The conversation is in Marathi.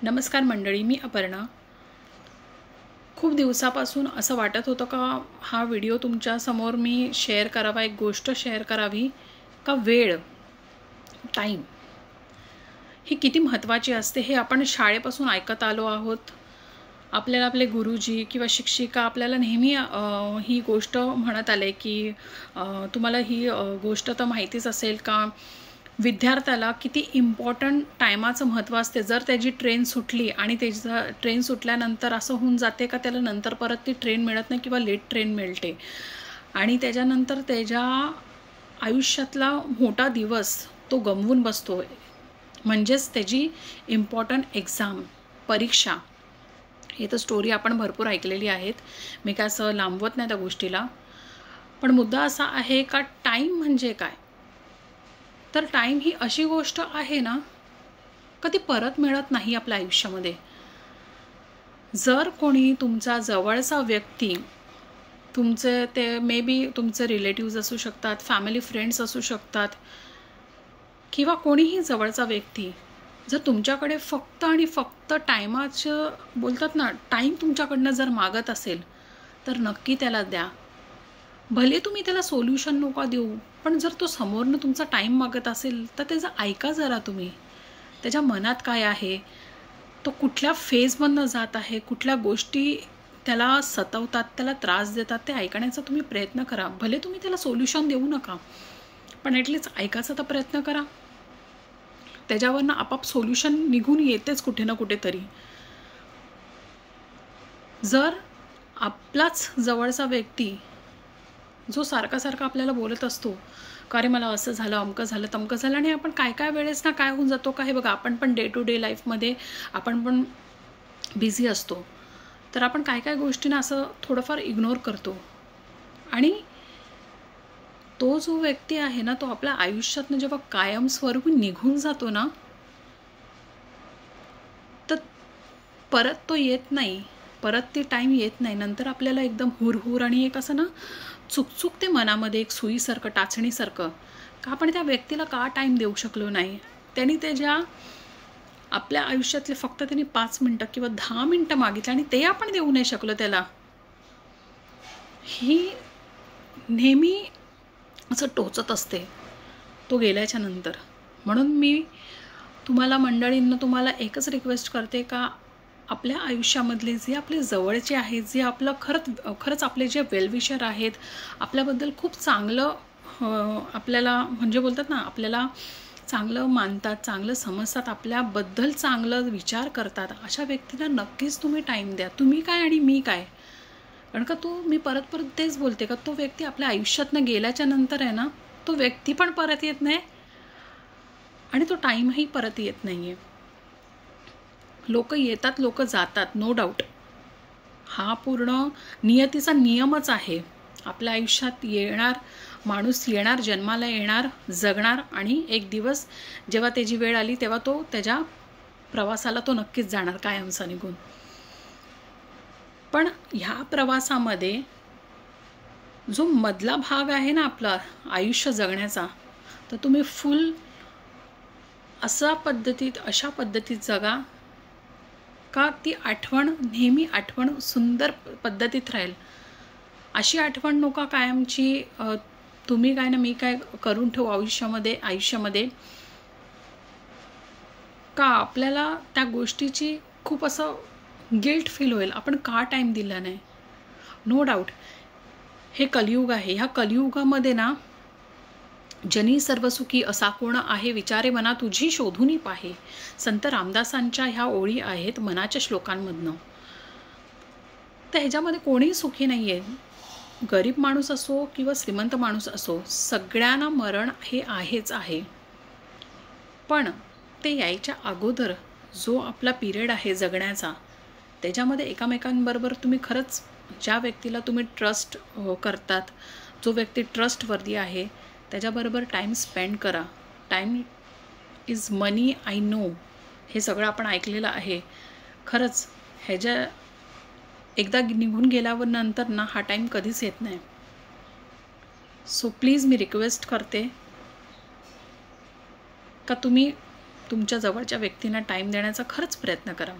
नमस्कार मंडळी, मी अपर्णा. खूप दिवसापासून असं वाटत होतं का हा व्हिडिओ तुमच्यासमोर मी शेअर करावा, एक गोष्ट शेअर करावी का वेळ, टाईम ही किती महत्त्वाची असते हे आपण शाळेपासून ऐकत आलो आहोत. आपल्याला आपले गुरुजी किंवा शिक्षिका आपल्याला नेहमी ही गोष्ट म्हणत आले की तुम्हाला ही गोष्ट तर माहितीच असेल का विद्यार्थ्याला किती इम्पॉर्टंट टायमाचं महत्त्व असते. जर त्याची ट्रेन सुटली आणि त्याचा ट्रेन सुटल्यानंतर असं होऊन जाते का त्याला नंतर परत ती ट्रेन मिळत नाही किंवा लेट ट्रेन मिळते आणि त्याच्यानंतर त्याच्या आयुष्यातला मोठा दिवस तो गमवून बसतो. म्हणजेच त्याची इम्पॉर्टंट एक्झाम, परीक्षा. हे तर स्टोरी आपण भरपूर ऐकलेली आहेत, मी काय असं लांबवत नाही त्या गोष्टीला. पण मुद्दा असा आहे का टाईम म्हणजे काय? तर टाईम ही अशी गोष्ट आहे ना, कधी परत मिळत नाही आपल्या आयुष्यामध्ये. जर कोणी तुमचा जवळचा व्यक्ती, तुमचे ते मे बी तुमचे रिलेटिव्ज असू शकतात, फॅमिली फ्रेंड्स असू शकतात किंवा कोणीही जवळचा व्यक्ती, जर तुमच्याकडे फक्त आणि फक्त टायमाचं बोलतात ना, टाईम तुमच्याकडनं जर मागत असेल तर नक्की त्याला द्या. भले तुम्ही त्याला सोल्युशन नका देऊ, पण जर तो समोरनं तुमचा टाईम मागत असेल तर त्याचं ऐका जरा तुम्ही. त्याच्या मनात काय आहे, तो कुठल्या फेजमधनं जात आहे, कुठल्या गोष्टी त्याला सतवतात, त्याला त्रास देतात, ते ऐकण्याचा तुम्ही प्रयत्न करा. भले तुम्ही त्याला सोल्युशन देऊ नका, पण ॲटलीस्ट ऐकायचा तर प्रयत्न करा. त्याच्यावरनं आपाप सोल्युशन निघून येतेच कुठे ना कुठेतरी. जर आपलाच जवळचा व्यक्ती जो सारखा सारखा आपल्याला बोलत असतो का रे मला असं झालं, अमकं झालं, तमकं झालं, आणि आपण काय काय वेळेस ना काय होऊन जातो का, हे बघा आपण पण डे टू डे लाईफमध्ये आपण पण बिझी असतो, तर आपण काय काय गोष्टींना असं थोडंफार इग्नोर करतो. आणि तो जो व्यक्ती आहे ना, तो आपल्या आयुष्यातनं जेव्हा कायमस्वरूपी निघून जातो ना, तर परत तो येत नाही, परत ती टाईम येत नाही. नंतर आपल्याला एकदम हुरहुर आणि एक असं ना चुकचुक ते मनामध्ये, एक सुईसारखं, टाचणीसारखं, का आपण त्या व्यक्तीला का टाईम देऊ शकलो नाही. त्यांनी त्याच्या आपल्या आयुष्यातले फक्त त्यांनी 5 मिनटं किंवा 10 मिनटं मागितले आणि ते आपण देऊ नाही शकलो त्याला. ही नेहमी असं टोचत असते तो गेल्याच्या नंतर. म्हणून मी तुम्हाला मंडळींना तुम्हाला एकच रिक्वेस्ट करते का आपल्या आयुष्यामधले जे आपले जवळचे आहेत, जे आपलं खरंच आपले जे वेलविशर आहेत, आपल्याबद्दल खूप चांगलं आपल्याला म्हणजे बोलतात ना, आपल्याला चांगलं मानतात, चांगलं समजतात, आपल्याबद्दल चांगलं विचार करतात, अशा व्यक्तीला नक्कीच तुम्ही टाईम द्या. तुम्ही काय आणि मी काय. कारण का मी परत परत तेच बोलते का तो व्यक्ती आपल्या आयुष्यातनं गेल्याच्या नंतर आहे ना, तो व्यक्ती पण परत येत नाही आणि तो टाईमही परत येत नाही आहे. लोक येतात, लोक जातात, नो डाऊट. हा पूर्ण नियतीचा नियमच आहे. आपल्या आयुष्यात माणूस येणार, जन्माला येणार, जगणार आणि एक दिवस जेव्हा त्याची वेळ आली तेव्हा तो त्याच्या प्रवासाला तो नक्कीच जाणार कायमचा निघून. पण ह्या प्रवासामध्ये जो मधला भाग आहे ना आपला आयुष्य जगण्याचा, तर तुम्ही फुल अशा पद्धतीत जगा का ती आठवण नेहमी सुंदर पद्धतीत राहील. अशी आठवण नका कायमची तुम्ही काय ना मी काय करून ठेवू आयुष्यामध्ये का आपल्याला त्या गोष्टीची खूप असं गिल्ट फील होईल, आपण का टाईम दिला नाही. नो डाऊट हे कलियुग आहे. ह्या कलियुगामध्ये ना, जनी सर्वसुखी असा कोण आहे, विचारे मना तुझी शोधूनी पाहे. संत रामदासांच्या ह्या ओळी आहेत मनाच्या श्लोकांमधनं. तर ह्याच्यामध्ये कोणीही सुखी नाही आहे. गरीब माणूस असो किंवा श्रीमंत माणूस असो, सगळ्यांना मरण हे आहेच आहे. पण ते यायच्या अगोदर जो आपला पिरियड आहे जगण्याचा, त्याच्यामध्ये एकामेकांबरोबर तुम्ही खरंच ज्या व्यक्तीला तुम्ही ट्रस्ट करतात, जो व्यक्ती ट्रस्टवर्दी आहे, त्याच्याबरोबर टाईम स्पेंड करा. Time is money, I know. हे सगळं आपण ऐकलेलं आहे. खरंच ह्याच्या एकदा निघून गेल्यावर नंतर ना हा टाईम कधीच येत नाही. सो प्लीज मी रिक्वेस्ट करते का तुम्ही तुमच्या जवळच्या व्यक्तींना टाईम देण्याचा खरंच प्रयत्न करा.